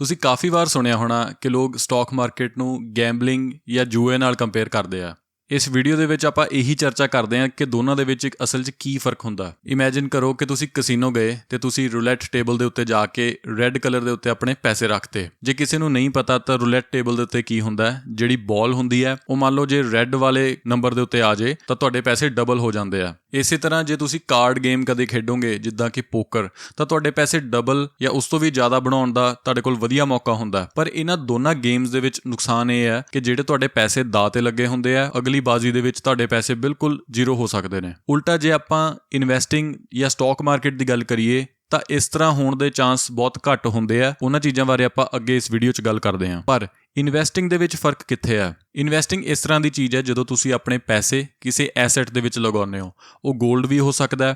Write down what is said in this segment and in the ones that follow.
ਤੁਸੀਂ ਕਾਫੀ ਵਾਰ ਸੁਣਿਆ ਹੋਣਾ ਕਿ ਲੋਕ ਸਟਾਕ ਮਾਰਕੀਟ ਨੂੰ ਗੈਂਬਲਿੰਗ ਜਾਂ ਜੂਏ ਨਾਲ ਕੰਪੇਅਰ ਕਰਦੇ ਆ। ਇਸ ਵੀਡੀਓ ਦੇ ਵਿੱਚ ਆਪਾਂ ਇਹੀ ਚਰਚਾ ਕਰਦੇ ਹਾਂ ਕਿ ਦੋਨਾਂ ਦੇ ਵਿੱਚ ਅਸਲ 'ਚ ਕੀ ਫਰਕ ਹੁੰਦਾ। ਇਮੇਜਿਨ ਕਰੋ ਕਿ ਤੁਸੀਂ ਕਸੀਨੋ ਗਏ ਤੇ ਤੁਸੀਂ ਰੂਲੈਟ ਟੇਬਲ ਦੇ ਉੱਤੇ ਜਾ ਕੇ ਰੈੱਡ ਕਲਰ ਦੇ ਉੱਤੇ ਆਪਣੇ ਪੈਸੇ ਰੱਖਤੇ। ਜੇ ਕਿਸੇ ਨੂੰ ਨਹੀਂ ਪਤਾ ਤਾਂ ਰੂਲੈਟ ਟੇਬਲ ਦੇ ਉੱਤੇ ਕੀ ਹੁੰਦਾ ਹੈ, ਜਿਹੜੀ ਬਾਲ ਹੁੰਦੀ ਹੈ ਉਹ ਮੰਨ ਲਓ ਜੇ ਰੈੱਡ ਵਾਲੇ ਨੰਬਰ ਦੇ ਉੱਤੇ ਆ ਜੇ ਤਾਂ ਤੁਹਾਡੇ ਪੈਸੇ ਡਬਲ ਹੋ ਜਾਂਦੇ ਆ। ਇਸੇ ਤਰ੍ਹਾਂ ਜੇ ਤੁਸੀਂ ਕਾਰਡ ਗੇਮ ਕਦੇ ਖੇਡੋਗੇ ਜਿੱਦਾਂ ਕਿ ਪੋਕਰ, ਤਾਂ ਤੁਹਾਡੇ ਪੈਸੇ ਡਬਲ ਜਾਂ ਉਸ ਤੋਂ ਵੀ ਜ਼ਿਆਦਾ ਬਣਾਉਣ ਦਾ ਤੁਹਾਡੇ ਕੋਲ ਵਧੀਆ ਮੌਕਾ ਹੁੰਦਾ। ਪਰ ਇਹਨਾਂ ਦੋਨਾਂ ਗੇਮਸ ਦੇ ਵਿੱਚ ਨੁਕਸਾਨ ਇਹ ਹੈ ਕਿ ਜਿਹੜੇ ਤੁਹਾਡੇ ਪੈਸੇ ਦਾਅ ਤੇ ਲੱਗੇ ਹੁੰਦੇ ਆ, ਅਗਲੀ ਬਾਜ਼ੀ ਦੇ ਵਿੱਚ ਤੁਹਾਡੇ ਪੈਸੇ ਬਿਲਕੁਲ ਜ਼ੀਰੋ ਹੋ ਸਕਦੇ ਨੇ। ਉਲਟਾ ਜੇ ਆਪਾਂ ਇਨਵੈਸਟਿੰਗ ਜਾਂ ਸਟਾਕ ਮਾਰਕੀਟ ਦੀ ਗੱਲ ਕਰੀਏ ਤਾਂ ਇਸ ਤਰ੍ਹਾਂ ਹੋਣ ਦੇ ਚਾਂਸ ਬਹੁਤ ਘੱਟ ਹੁੰਦੇ ਆ। ਉਹਨਾਂ ਚੀਜ਼ਾਂ ਬਾਰੇ ਆਪਾਂ ਅੱਗੇ ਇਸ ਵੀਡੀਓ 'ਚ ਗੱਲ ਕਰਦੇ ਹਾਂ। ਪਰ ਇਨਵੈਸਟਿੰਗ ਦੇ ਵਿੱਚ ਫਰਕ ਕਿੱਥੇ ਹੈ? ਇਨਵੈਸਟਿੰਗ ਇਸ ਤਰ੍ਹਾਂ ਦੀ ਚੀਜ਼ ਹੈ ਜਦੋਂ ਤੁਸੀਂ ਆਪਣੇ ਪੈਸੇ ਕਿਸੇ ਐਸੈਟ ਦੇ ਵਿੱਚ ਲਗਾਉਂਦੇ ਹੋ। ਉਹ ਗੋਲਡ ਵੀ ਹੋ ਸਕਦਾ,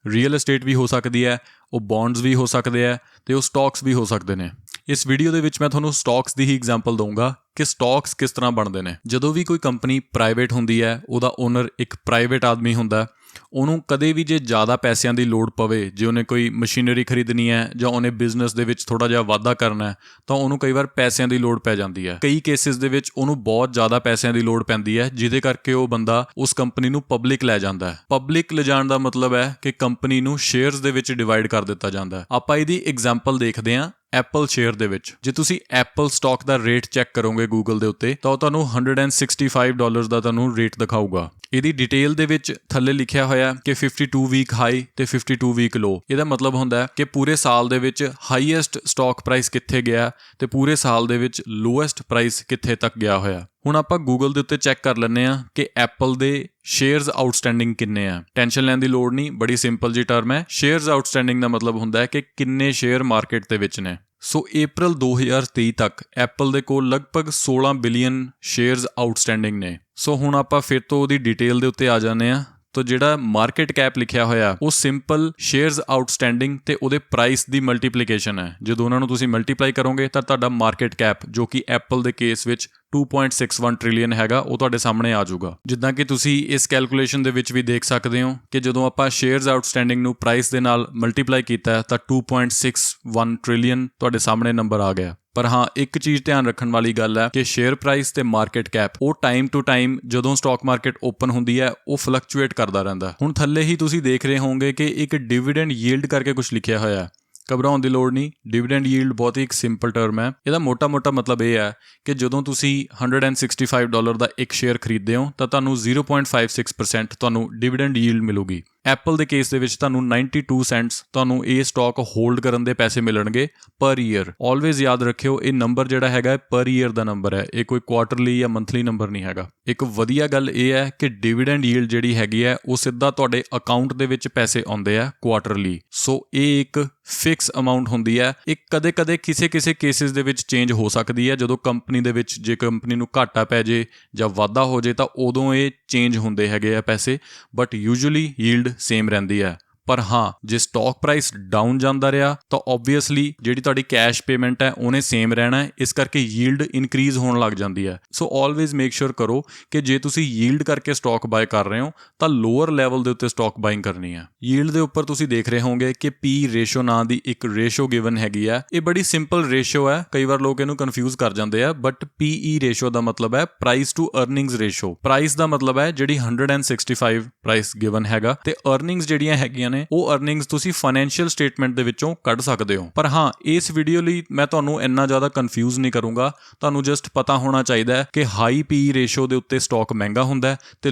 ਰੀਅਲ ਏਸਟੇਟ ਵੀ ਹੋ ਸਕਦੀ ਹੈ, ਉਹ ਬੌਂਡਸ ਵੀ ਹੋ ਸਕਦੇ ਆ ਤੇ ਉਹ ਸਟਾਕਸ ਵੀ ਹੋ ਸਕਦੇ ਨੇ। ਇਸ ਵੀਡੀਓ ਦੇ ਵਿੱਚ ਮੈਂ ਤੁਹਾਨੂੰ ਸਟਾਕਸ ਦੀ ਹੀ ਐਗਜ਼ਾਮਪਲ ਦਊਂਗਾ ਕਿ ਸਟਾਕਸ ਕਿਸ ਤਰ੍ਹਾਂ ਬਣਦੇ ਨੇ। ਜਦੋਂ ਵੀ ਕੋਈ ਕੰਪਨੀ ਪ੍ਰਾਈਵੇਟ ਹੁੰਦੀ ਹੈ, ਉਹਦਾ ਓਨਰ ਇੱਕ ਪ੍ਰਾਈਵੇਟ ਆਦਮੀ ਹੁੰਦਾ। ਉਹਨੂੰ ਕਦੇ ਵੀ ਜੇ ਜ਼ਿਆਦਾ ਪੈਸਿਆਂ ਦੀ ਲੋੜ ਪਵੇ, ਜੇ ਉਹਨੇ ਕੋਈ ਮਸ਼ੀਨਰੀ ਖਰੀਦਣੀ ਹੈ ਜਾਂ ਉਹਨੇ ਬਿਜ਼ਨਸ ਦੇ ਵਿੱਚ ਥੋੜ੍ਹਾ ਜਿਹਾ ਵਾਧਾ ਕਰਨਾ ਹੈ, ਤਾਂ ਉਹਨੂੰ ਕਈ ਵਾਰ ਪੈਸਿਆਂ ਦੀ ਲੋੜ ਪੈ ਜਾਂਦੀ ਹੈ। ਕਈ ਕੇਸਿਸ ਦੇ ਵਿੱਚ ਉਹਨੂੰ ਬਹੁਤ ਜ਼ਿਆਦਾ ਪੈਸਿਆਂ ਦੀ ਲੋੜ ਪੈਂਦੀ ਹੈ, ਜਿਹਦੇ ਕਰਕੇ ਉਹ ਬੰਦਾ ਉਸ ਕੰਪਨੀ ਨੂੰ ਪਬਲਿਕ ਲੈ ਜਾਂਦਾ ਹੈ। ਪਬਲਿਕ ਲਿਜਾਣ ਦਾ ਮਤਲਬ ਹੈ ਕਿ ਕੰਪਨੀ ਨੂੰ ਸ਼ੇਅਰਸ ਦੇ ਵਿੱਚ ਡਿਵਾਈਡ ਕਰ ਦਿੱਤਾ ਜਾਂਦਾ ਹੈ। ਆਪਾਂ ਇਹਦੀ ਐਗਜ਼ਾਮਪਲ ਦੇਖਦੇ ਹਾਂ ਐਪਲ ਸ਼ੇਅਰ ਦੇ ਵਿੱਚ। ਜੇ ਤੁਸੀਂ ਐਪਲ ਸਟਾਕ ਦਾ ਰੇਟ ਚੈੱਕ ਕਰੋਗੇ ਗੂਗਲ ਦੇ ਉੱਤੇ ਤਾਂ ਉਹ ਤੁਹਾਨੂੰ $165 ਦਾ ਤੁਹਾਨੂੰ ਰੇਟ ਦਿਖਾਊਗਾ। ਇਹਦੀ ਡਿਟੇਲ ਦੇ ਵਿੱਚ ਥੱਲੇ ਲਿਖਿਆ ਹੋਇਆ ਕਿ 52 ਵੀਕ ਹਾਈ ਤੇ 52 ਵੀਕ ਲੋ। ਇਹਦਾ ਮਤਲਬ ਹੁੰਦਾ ਕਿ ਪੂਰੇ ਸਾਲ ਦੇ ਵਿੱਚ ਹਾਈਐਸਟ ਸਟਾਕ ਪ੍ਰਾਈਸ ਕਿੱਥੇ ਗਿਆ ਤੇ ਪੂਰੇ ਸਾਲ ਦੇ ਵਿੱਚ ਲੋਐਸਟ ਪ੍ਰਾਈਸ ਕਿੱਥੇ ਤੱਕ ਗਿਆ ਹੋਇਆ। ਹੁਣ ਆਪਾਂ ਗੂਗਲ ਦੇ ਉੱਤੇ ਚੈੱਕ ਕਰ ਲੈਂਦੇ ਹਾਂ ਕਿ ਐਪਲ ਦੇ ਸ਼ੇਅਰਸ ਆਊਟਸਟੈਂਡਿੰਗ ਕਿੰਨੇ ਆ। ਟੈਨਸ਼ਨ ਲੈਣ ਦੀ ਲੋੜ ਨਹੀਂ, ਬੜੀ ਸਿੰਪਲ ਜੀ ਟਰਮ ਹੈ। ਸ਼ੇਅਰਸ ਆਊਟਸਟੈਂਡਿੰਗ ਦਾ ਮਤਲਬ ਹੁੰਦਾ ਹੈ ਕਿ ਕਿੰਨੇ ਸ਼ੇਅਰ ਮਾਰਕੀਟ ਦੇ ਵਿੱਚ ਨੇ। ਸੋ April 2023 ਤੱਕ ਐਪਲ ਦੇ ਕੋਲ ਲਗਭਗ 16 ਬਿਲੀਅਨ ਸ਼ੇਅਰਸ ਆਊਟਸਟੈਂਡਿੰਗ ਨੇ। ਸੋ ਹੁਣ ਆਪਾਂ ਫਿਰ ਤੋਂ ਉਹਦੀ ਡਿਟੇਲ ਦੇ ਉੱਤੇ ਆ ਜਾਂਦੇ ਹਾਂ। ਤਾਂ ਜਿਹੜਾ ਮਾਰਕੀਟ ਕੈਪ ਲਿਖਿਆ ਹੋਇਆ ਉਹ ਸਿੰਪਲ ਸ਼ੇਅਰਸ ਆਊਟਸਟੈਂਡਿੰਗ ਤੇ ਉਹਦੇ ਪ੍ਰਾਈਸ ਦੀ ਮਲਟੀਪਲੀਕੇਸ਼ਨ ਹੈ। ਜਦੋਂ ਉਹਨਾਂ ਨੂੰ ਤੁਸੀਂ ਮਲਟੀਪਲਾਈ ਕਰੋਗੇ ਤਾਂ ਤੁਹਾਡਾ ਮਾਰਕੀਟ ਕੈਪ, ਜੋ ਕਿ ਐਪਲ ਦੇ ਕੇਸ ਵਿੱਚ 2.61 ਟ੍ਰਿਲੀਅਨ ਹੈਗਾ, ਉਹ ਤੁਹਾਡੇ ਸਾਹਮਣੇ ਆ ਜਾਊਗਾ। ਜਿੱਦਾਂ ਕਿ ਤੁਸੀਂ ਇਸ ਕੈਲਕੂਲੇਸ਼ਨ ਦੇ ਵਿੱਚ ਵੀ ਦੇਖ ਸਕਦੇ ਹੋ ਕਿ ਜਦੋਂ ਆਪਾਂ ਸ਼ੇਅਰਸ ਆਊਟਸਟੈਂਡਿੰਗ ਨੂੰ ਪ੍ਰਾਈਸ ਦੇ ਨਾਲ ਮਲਟੀਪਲਾਈ ਕੀਤਾ ਤਾਂ 2.61 ਟ੍ਰਿਲੀਅਨ ਤੁਹਾਡੇ ਸਾਹਮਣੇ ਨੰਬਰ ਆ ਗਿਆ। ਪਰ ਹਾਂ, ਇੱਕ ਚੀਜ਼ ਧਿਆਨ ਰੱਖਣ ਵਾਲੀ ਗੱਲ ਹੈ ਕਿ ਸ਼ੇਅਰ ਪ੍ਰਾਈਸ ਤੇ ਮਾਰਕੀਟ ਕੈਪ ਉਹ ਟਾਈਮ ਟੂ ਟਾਈਮ ਜਦੋਂ ਸਟਾਕ ਮਾਰਕੀਟ ਓਪਨ ਹੁੰਦੀ ਹੈ ਉਹ ਫਲਕਚੁਏਟ ਕਰਦਾ ਰਹਿੰਦਾ। ਹੁਣ ਥੱਲੇ ਹੀ ਤੁਸੀਂ ਦੇਖ ਰਹੇ ਹੋਵੋਗੇ ਕਿ ਇੱਕ ਡਿਵੀਡੈਂਡ ਯੀਲਡ ਕਰਕੇ ਕੁਝ ਲਿਖਿਆ ਹੋਇਆ ਹੈ। ਘਬਰਾਉਣ ਦੀ ਲੋੜ ਨਹੀਂ, ਡਿਵੀਡੈਂਡ ਯੀਲਡ ਬਹੁਤ ਹੀ ਇੱਕ ਸਿੰਪਲ ਟਰਮ ਹੈ। ਇਹਦਾ ਮੋਟਾ-ਮੋਟਾ ਮਤਲਬ ਇਹ ਹੈ ਕਿ ਜਦੋਂ ਤੁਸੀਂ $165 ਦਾ ਇੱਕ ਸ਼ੇਅਰ ਖਰੀਦਦੇ ਹੋ ਤਾਂ ਤੁਹਾਨੂੰ 0.56% ਤੁਹਾਨੂੰ ਡਿਵੀਡੈਂਡ ਯੀਲਡ ਮਿਲੂਗੀ। ਐਪਲ ਦੇ ਕੇਸ ਦੇ ਵਿੱਚ ਤੁਹਾਨੂੰ 92 ਸੈਂਟਸ ਤੁਹਾਨੂੰ ਇਹ ਸਟਾਕ ਹੋਲਡ ਕਰਨ ਦੇ ਪੈਸੇ ਮਿਲਣਗੇ ਪਰ ਈਅਰ। ਆਲਵੇਜ਼ ਯਾਦ ਰੱਖਿਓ, ਇਹ ਨੰਬਰ ਜਿਹੜਾ ਹੈਗਾ ਪਰ ਈਅਰ ਦਾ ਨੰਬਰ ਹੈ, ਇਹ ਕੋਈ ਕੁਆਟਰਲੀ ਜਾਂ ਮੰਥਲੀ ਨੰਬਰ ਨਹੀਂ ਹੈਗਾ। ਇੱਕ ਵਧੀਆ ਗੱਲ ਇਹ ਹੈ ਕਿ ਡਿਵੀਡੈਂਡ ਯੀਲਡ ਜਿਹੜੀ ਹੈਗੀ ਹੈ ਉਹ ਸਿੱਧਾ ਤੁਹਾਡੇ ਅਕਾਊਂਟ ਦੇ ਵਿੱਚ ਪੈਸੇ ਆਉਂਦੇ ਆ ਕੁਆਟਰਲੀ। ਸੋ ਇਹ ਇੱਕ ਫਿਕਸ ਅਮਾਊਂਟ ਹੁੰਦੀ ਹੈ। ਇਹ ਕਦੇ-ਕਦੇ ਕਿਸੇ ਕੇਸਿਸ ਦੇ ਵਿੱਚ ਚੇਂਜ ਹੋ ਸਕਦੀ ਹੈ। ਜਦੋਂ ਕੰਪਨੀ ਦੇ ਵਿੱਚ ਜੇ ਕੰਪਨੀ ਨੂੰ ਘਾਟਾ ਪੈ ਜੇ ਜਾਂ ਵਾਧਾ ਹੋ ਜੇ ਤਾਂ ਉਦੋਂ ਇਹ ਚੇਂਜ ਹੁੰਦੇ ਹੈਗੇ ਆ ਪੈਸੇ, ਬਟ ਯੂਜੂਅਲੀ ਯੀਲਡ ਸੇਮ ਰਹਿੰਦੀ ਹੈ। ਪਰ ਹਾਂ, ਜੇ ਸਟਾਕ ਪ੍ਰਾਈਸ ਡਾਊਨ ਜਾਂਦਾ ਰਿਹਾ ਤਾਂ ਓਬਵੀਅਸਲੀ ਜਿਹੜੀ ਤੁਹਾਡੀ ਕੈਸ਼ ਪੇਮੈਂਟ ਹੈ ਉਹਨੇ ਸੇਮ ਰਹਿਣਾ ਹੈ, ਇਸ ਕਰਕੇ ਯੀਲਡ ਇਨਕਰੀਜ਼ ਹੋਣ ਲੱਗ ਜਾਂਦੀ ਹੈ। ਸੋ ਆਲਵੇਜ਼ ਮੇਕ ਸ਼ੋਰ ਕਰੋ ਕਿ ਜੇ ਤੁਸੀਂ ਯੀਲਡ ਕਰਕੇ ਸਟਾਕ ਬਾਏ ਕਰ ਰਹੇ ਹੋ ਤਾਂ ਲੋਅਰ ਲੈਵਲ ਦੇ ਉੱਤੇ ਸਟਾਕ ਬਾਇੰਗ ਕਰਨੀ ਹੈ। ਯੀਲਡ ਦੇ ਉੱਪਰ ਤੁਸੀਂ ਦੇਖ ਰਹੇ ਹੋਵੋਗੇ ਕਿ P ਰੇਸ਼ੋ ਨਾਂ ਦੀ ਇੱਕ ਰੇਸ਼ੋ ਗਿਵਨ ਹੈਗੀ ਹੈ। ਇਹ ਬੜੀ ਸਿੰਪਲ ਰੇਸ਼ੋ ਹੈ, ਕਈ ਵਾਰ ਲੋਕ ਇਹਨੂੰ ਕਨਫਿਊਜ਼ ਕਰ ਜਾਂਦੇ ਆ, ਬਟ PE ਰੇਸ਼ੋ ਦਾ ਮਤਲਬ ਹੈ price to earnings ratio. Price ਦਾ ਮਤਲਬ ਹੈ ਜਿਹੜੀ 165 ਪ੍ਰਾਈਸ ਗਿਵਨ ਹੈਗਾ ਤੇ ਅਰਨਿੰਗਸ ਜਿਹੜੀਆਂ ਹੈਗੀਆਂ ਨੇ ਉਹ ਅਰਨਿੰਗਸ ਤੁਸੀਂ ਫਾਈਨੈਂਸ਼ੀਅਲ ਸਟੇਟਮੈਂਟ ਦੇ ਵਿੱਚੋਂ ਕੱਢ ਸਕਦੇ ਹੋ। ਪਰ ਹਾਂ, ਇਸ ਵੀਡੀਓ ਲਈ ਮੈਂ ਤੁਹਾਨੂੰ ਇੰਨਾ ਜ਼ਿਆਦਾ ਕਨਫਿਊਜ਼ ਨਹੀਂ ਕਰੂੰਗਾ। ਤੁਹਾਨੂੰ ਜਸਟ ਪਤਾ ਹੋਣਾ ਚਾਹੀਦਾ ਹੈ ਕਿ ਹਾਈ PE ਰੇਸ਼ੋ ਦੇ ਉੱਤੇ ਸਟਾਕ ਮਹਿੰਗਾ ਹੁੰਦਾ ਤੇ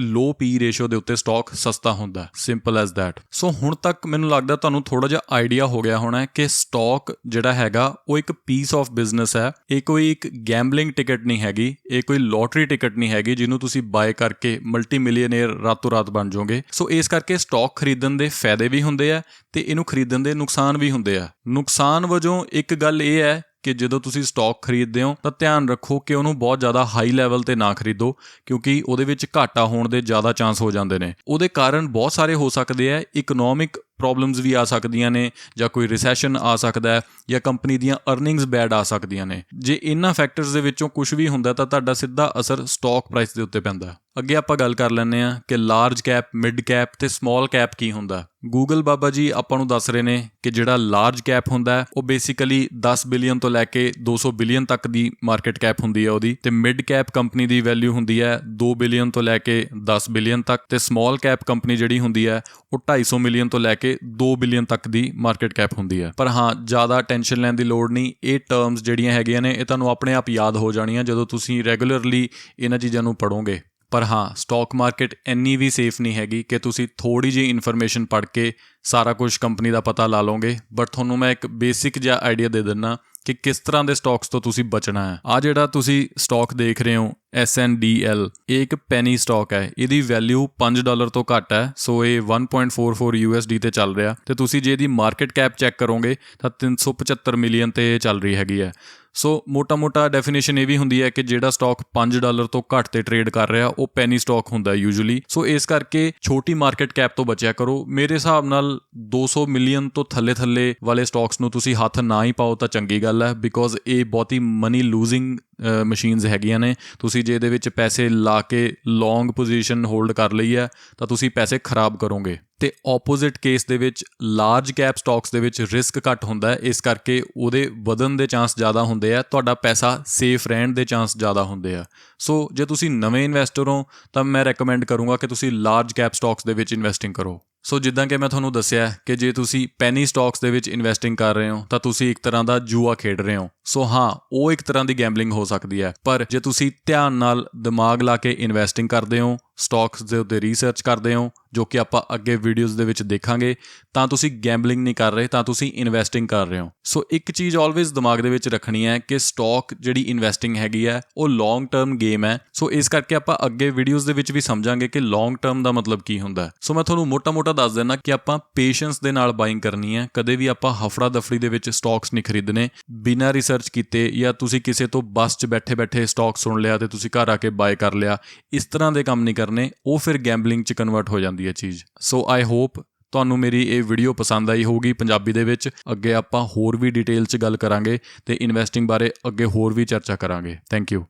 ਲੋ PE ਰੇਸ਼ੋ ਦੇ ਉੱਤੇ ਸਟਾਕ ਸਸਤਾ ਹੁੰਦਾ। Simple as that. ਸੋ ਹੁਣ ਤੱਕ ਮੈਨੂੰ ਲੱਗਦਾ ਤੁਹਾਨੂੰ ਥੋੜਾ ਜਿਹਾ ਆਈਡੀਆ ਹੋ ਗਿਆ ਹੋਣਾ ਕਿ ਸਟਾਕ ਜਿਹੜਾ ਹੈਗਾ ਉਹ ਇੱਕ ਪੀਸ ਆਫ ਬਿਜ਼ਨਸ ਹੈ। ਇਹ ਕੋਈ ਇੱਕ ਗੈਂਬਲਿੰਗ ਟਿਕਟ ਨਹੀਂ ਹੈਗੀ, ਇਹ ਕੋਈ ਲੋਟਰੀ ਟਿਕਟ ਨਹੀਂ ਹੈਗੀ ਜਿਹਨੂੰ ਤੁਸੀਂ ਬਾਏ ਕਰਕੇ ਮਲਟੀ ਮਿਲੀਅਨੇਅਰ ਰਾਤੋਂ ਰਾਤ ਬਣ ਜਾਓਗੇ। ਸੋ ਇਸ ਕਰਕੇ ਸਟਾਕ ਖਰੀਦਣ ਦੇ ਫਾਇਦੇ ਵੀ ਹੁੰਦੇ ਆ ਤੇ ਇਹਨੂੰ ਖਰੀਦਣ ਦੇ ਨੁਕਸਾਨ ਵੀ ਹੁੰਦੇ ਆ। ਨੁਕਸਾਨ ਵਜੋਂ ਇੱਕ ਗੱਲ ਇਹ ਹੈ ਕਿ ਜਦੋਂ ਤੁਸੀਂ ਸਟਾਕ ਖਰੀਦਦੇ ਹੋ ਤਾਂ ਧਿਆਨ ਰੱਖੋ ਕਿ ਉਹਨੂੰ ਬਹੁਤ ਜ਼ਿਆਦਾ ਹਾਈ ਲੈਵਲ ਤੇ ਨਾ ਖਰੀਦੋ, ਕਿਉਂਕਿ ਉਹਦੇ ਵਿੱਚ ਘਾਟਾ ਹੋਣ ਦੇ ਜ਼ਿਆਦਾ ਚਾਂਸ ਹੋ ਜਾਂਦੇ ਨੇ। ਉਹਦੇ ਕਾਰਨ ਬਹੁਤ ਸਾਰੇ ਹੋ ਸਕਦੇ ਆ। ਇਕਨੋਮਿਕ ਪ੍ਰੋਬਲਮਸ ਵੀ ਆ ਸਕਦੀਆਂ ਨੇ, ਜਾਂ ਕੋਈ ਰਿਸੈਸ਼ਨ ਆ ਸਕਦਾ ਹੈ, ਜਾਂ ਕੰਪਨੀ ਦੀਆਂ ਅਰਨਿੰਗਸ ਬੈਡ ਆ ਸਕਦੀਆਂ ਨੇ। ਜੇ ਇਹਨਾਂ ਫੈਕਟਰਸ ਦੇ ਵਿੱਚੋਂ ਕੁਝ ਵੀ ਹੁੰਦਾ ਤਾਂ ਤੁਹਾਡਾ ਸਿੱਧਾ ਅਸਰ ਸਟਾਕ ਪ੍ਰਾਈਸ ਦੇ ਉੱਤੇ ਪੈਂਦਾ। ਅੱਗੇ ਆਪਾਂ ਗੱਲ ਕਰ ਲੈਂਦੇ ਹਾਂ ਕਿ ਲਾਰਜ ਕੈਪ, ਮਿਡ ਕੈਪ ਤੇ ਸਮਾਲ ਕੈਪ ਕੀ ਹੁੰਦਾ। ਗੂਗਲ ਬਾਬਾ ਜੀ ਆਪਾਂ ਨੂੰ ਦੱਸ ਰਹੇ ਨੇ ਕਿ ਜਿਹੜਾ ਲਾਰਜ ਕੈਪ ਹੁੰਦਾ ਹੈ ਉਹ ਬੇਸਿਕਲੀ 10 ਬਿਲੀਅਨ ਤੋਂ ਲੈ ਕੇ 200 ਬਿਲੀਅਨ ਤੱਕ ਦੀ ਮਾਰਕੀਟ ਕੈਪ ਹੁੰਦੀ ਹੈ ਉਹਦੀ, ਤੇ ਮਿਡ ਕੈਪ ਕੰਪਨੀ ਦੀ ਵੈਲਿਊ ਹੁੰਦੀ ਹੈ 2 ਬਿਲੀਅਨ ਤੋਂ ਲੈ ਕੇ 10 ਬਿਲੀਅਨ ਤੱਕ, ਤੇ ਸਮਾਲ ਕੈਪ ਕੰਪਨੀ ਜਿਹੜੀ ਹੁੰਦੀ ਹੈ ਉਹ 250 ਮਿਲੀਅਨ ਤੋਂ ਲੈ ਕੇ 2 ਬਿਲੀਅਨ ਤੱਕ ਦੀ ਮਾਰਕੀਟ ਕੈਪ ਹੁੰਦੀ ਹੈ। ਪਰ ਹਾਂ, ਜ਼ਿਆਦਾ ਟੈਨਸ਼ਨ ਲੈਣ ਦੀ ਲੋੜ ਨਹੀਂ। ਇਹ ਟਰਮਸ ਜਿਹੜੀਆਂ ਹੈਗੀਆਂ ਨੇ ਇਹ ਤੁਹਾਨੂੰ ਆਪਣੇ ਆਪ ਯਾਦ ਹੋ ਜਾਣੀਆਂ ਜਦੋਂ ਤੁਸੀਂ ਰੈਗੂਲਰਲੀ ਇਹਨਾਂ ਚੀਜ਼ਾਂ ਨੂੰ ਪੜ੍ਹੋਗੇ। ਪਰ ਹਾਂ, ਸਟਾਕ ਮਾਰਕੀਟ ਇੰਨੀ ਵੀ ਸੇਫ ਨਹੀਂ ਹੈਗੀ ਕਿ ਤੁਸੀਂ ਥੋੜ੍ਹੀ ਜਿਹੀ ਇਨਫੋਰਮੇਸ਼ਨ ਪੜ੍ਹ ਕੇ ਸਾਰਾ ਕੁਝ ਕੰਪਨੀ ਦਾ ਪਤਾ ਲਾ ਲਓਗੇ। ਬਟ ਤੁਹਾਨੂੰ ਮੈਂ ਇੱਕ ਬੇਸਿਕ ਜਿਹਾ ਆਈਡੀਆ ਦੇ ਦਿੰਦਾ ਕਿ ਕਿਸ ਤਰ੍ਹਾਂ ਦੇ ਸਟਾਕਸ ਤੋਂ ਤੁਸੀਂ ਬਚਣਾ ਹੈ। ਆ ਜਿਹੜਾ ਤੁਸੀਂ ਸਟਾਕ ਦੇਖ ਰਹੇ ਹੋ SNDL, ਇਹ ਇੱਕ ਪੈਨੀ ਸਟਾਕ ਹੈ। ਇਹਦੀ ਵੈਲਿਊ $5 ਤੋਂ ਘੱਟ ਹੈ, ਸੋ ਇਹ 1.44 USD ਤੇ ਚੱਲ ਰਿਹਾ, ਤੇ ਤੁਸੀਂ ਜੇ ਇਹਦੀ ਮਾਰਕੀਟ ਕੈਪ ਚੈੱਕ ਕਰੋਗੇ ਤਾਂ 375 ਮਿਲੀਅਨ ਤੇ ਚੱਲ ਰਹੀ ਹੈਗੀ ਹੈ। ਸੋ ਮੋਟਾ ਡੈਫੀਨੇਸ਼ਨ ਇਹ ਵੀ ਹੁੰਦੀ ਹੈ ਕਿ ਜਿਹੜਾ ਸਟਾਕ $5 ਤੋਂ ਘੱਟ ਤੇ ਟ੍ਰੇਡ ਕਰ ਰਿਹਾ ਉਹ ਪੈਨੀ ਸਟਾਕ ਹੁੰਦਾ ਯੂਜੂਲੀ। ਸੋ ਇਸ ਕਰਕੇ ਛੋਟੀ ਮਾਰਕੀਟ ਕੈਪ ਤੋਂ ਬਚਿਆ ਕਰੋ। ਮੇਰੇ ਹਿਸਾਬ ਨਾਲ 200 ਮਿਲੀਅਨ ਤੋਂ ਥੱਲੇ ਵਾਲੇ ਸਟਾਕਸ ਨੂੰ ਤੁਸੀਂ ਹੱਥ ਨਾ ਹੀ ਪਾਓ ਤਾਂ ਚੰਗੀ ਗੱਲ ਹੈ, ਬਿਕੋਜ਼ ਇਹ ਬਹੁਤੀ ਮਨੀ ਲੂਜ਼ਿੰਗ ਮਸ਼ੀਨਸ ਹੈਗੀਆਂ ਨੇ। ਤੁਸੀਂ ਜੇ ਇਹਦੇ ਵਿੱਚ ਪੈਸੇ ਲਾ ਕੇ ਲੌਂਗ ਪੋਜੀਸ਼ਨ ਹੋਲਡ ਕਰ ਲਈ ਹੈ ਤਾਂ ਤੁਸੀਂ ਪੈਸੇ ਖਰਾਬ ਕਰੋਗੇ। ਤੇ ਆਪੋਜ਼ਿਟ ਕੇਸ ਦੇ ਵਿੱਚ ਲਾਰਜ ਕੈਪ ਸਟਾਕਸ ਦੇ ਵਿੱਚ ਰਿਸਕ ਘੱਟ ਹੁੰਦਾ ਹੈ, ਇਸ ਕਰਕੇ ਉਹਦੇ ਵਧਣ ਦੇ ਚਾਂਸ ਜ਼ਿਆਦਾ ਹੁੰਦੇ ਆ, ਤੁਹਾਡਾ ਪੈਸਾ ਸੇਫ ਰਹਿਣ ਦੇ ਚਾਂਸ ਜ਼ਿਆਦਾ ਹੁੰਦੇ ਆ। ਸੋ ਜੇ ਤੁਸੀਂ ਨਵੇਂ ਇਨਵੈਸਟਰ ਹੋ ਤਾਂ ਮੈਂ ਰეკਮੈਂਡ ਕਰੂੰਗਾ ਕਿ ਤੁਸੀਂ ਲਾਰਜ ਕੈਪ ਸਟਾਕਸ ਦੇ ਵਿੱਚ ਇਨਵੈਸਟਿੰਗ ਕਰੋ। ਸੋ ਜਿੱਦਾਂ ਕਿ ਮੈਂ ਤੁਹਾਨੂੰ ਦੱਸਿਆ ਕਿ ਜੇ ਤੁਸੀਂ ਪੈਨੀ ਸਟਾਕਸ ਦੇ ਵਿੱਚ ਇਨਵੈਸਟਿੰਗ ਕਰ ਰਹੇ ਹੋ ਤਾਂ ਤੁਸੀਂ ਇੱਕ ਤਰ੍ਹਾਂ ਦਾ ਜੂਆ ਖੇਡ ਰਹੇ ਹੋ। ਸੋ ਹਾਂ, ਉਹ ਇੱਕ ਤਰ੍ਹਾਂ ਦੀ ਗੈਂਬਲਿੰਗ ਹੋ ਸਕਦੀ ਹੈ, ਪਰ ਜੇ ਤੁਸੀਂ ਧਿਆਨ ਨਾਲ ਦਿਮਾਗ ਲਾ ਕੇ ਇਨਵੈਸਟਿੰਗ ਕਰਦੇ ਹੋ, ਸਟਾਕਸ ਦੇ ਉੱਤੇ ਰਿਸਰਚ ਕਰਦੇ ਹੋ, ਜੋ ਕਿ ਆਪਾਂ ਅੱਗੇ ਵੀਡੀਓਜ਼ ਦੇ ਵਿੱਚ ਦੇਖਾਂਗੇ, ਤਾਂ ਤੁਸੀਂ ਗੈਂਬਲਿੰਗ ਨਹੀਂ ਕਰ ਰਹੇ, ਤਾਂ ਤੁਸੀਂ ਇਨਵੈਸਟਿੰਗ ਕਰ ਰਹੇ ਹੋ। ਸੋ ਇੱਕ ਚੀਜ਼ ਆਲਵੇਜ਼ ਦਿਮਾਗ ਦੇ ਵਿੱਚ ਰੱਖਣੀ ਹੈ ਕਿ ਸਟਾਕ ਜਿਹੜੀ ਇਨਵੈਸਟਿੰਗ ਹੈਗੀ ਹੈ ਉਹ ਲੌਂਗ ਟਰਮ ਗੇਮ ਹੈ। ਸੋ ਇਸ ਕਰਕੇ ਆਪਾਂ ਅੱਗੇ ਵੀਡੀਓਜ਼ ਦੇ ਵਿੱਚ ਵੀ ਸਮਝਾਂਗੇ ਕਿ ਲੌਂਗ ਟਰਮ ਦਾ ਮਤਲਬ ਕੀ ਹੁੰਦਾ ਹੈ। ਸੋ ਮੈਂ ਤੁਹਾਨੂੰ ਮੋਟਾ ਦੱਸ ਦਿੰਦਾ ਕਿ ਆਪਾਂ ਪੇਸ਼ੈਂਸ ਦੇ ਨਾਲ ਬਾਇੰਗ ਕਰਨੀ ਹੈ। ਕਦੇ ਵੀ ਆਪਾਂ ਹਫੜਾ ਦਫੜੀ ਦੇ ਵਿੱਚ ਸਟਾਕਸ ਨਹੀਂ ਖਰੀਦਣੇ ਬਿਨਾਂ ਰਿਸਰਚ ਕੀਤੇ, ਜਾਂ ਤੁਸੀਂ ਕਿਸੇ ਤੋਂ ਬੱਸ 'ਚ ਬੈਠੇ ਸਟਾਕ ਸੁਣ ਲਿਆ ਤੇ ਤੁਸੀਂ ਘਰ ਆ ਕੇ ਬਾਏ ਕਰ ਲਿਆ। ਇਸ ਤਰ੍ਹਾਂ ਦੇ ਕੰਮ ਨਹੀਂ ਕਰਨੇ, ਉਹ ਫਿਰ ਗੈਂਬਲਿੰਗ 'ਚ ਕਨਵਰਟ ਹੋ ਜਾਂਦੀ ਹੈ ਚੀਜ਼। ਸੋ ਆਈ ਹੋਪ ਤੁਹਾਨੂੰ ਮੇਰੀ ਇਹ ਵੀਡੀਓ ਪਸੰਦ ਆਈ ਹੋਊਗੀ ਪੰਜਾਬੀ ਦੇ ਵਿੱਚ। ਅੱਗੇ ਆਪਾਂ ਹੋਰ ਵੀ ਡਿਟੇਲ 'ਚ ਗੱਲ ਕਰਾਂਗੇ ਤੇ ਇਨਵੈਸਟਿੰਗ ਬਾਰੇ ਅੱਗੇ ਹੋਰ ਵੀ ਚਰਚਾ ਕਰਾਂਗੇ। Thank you.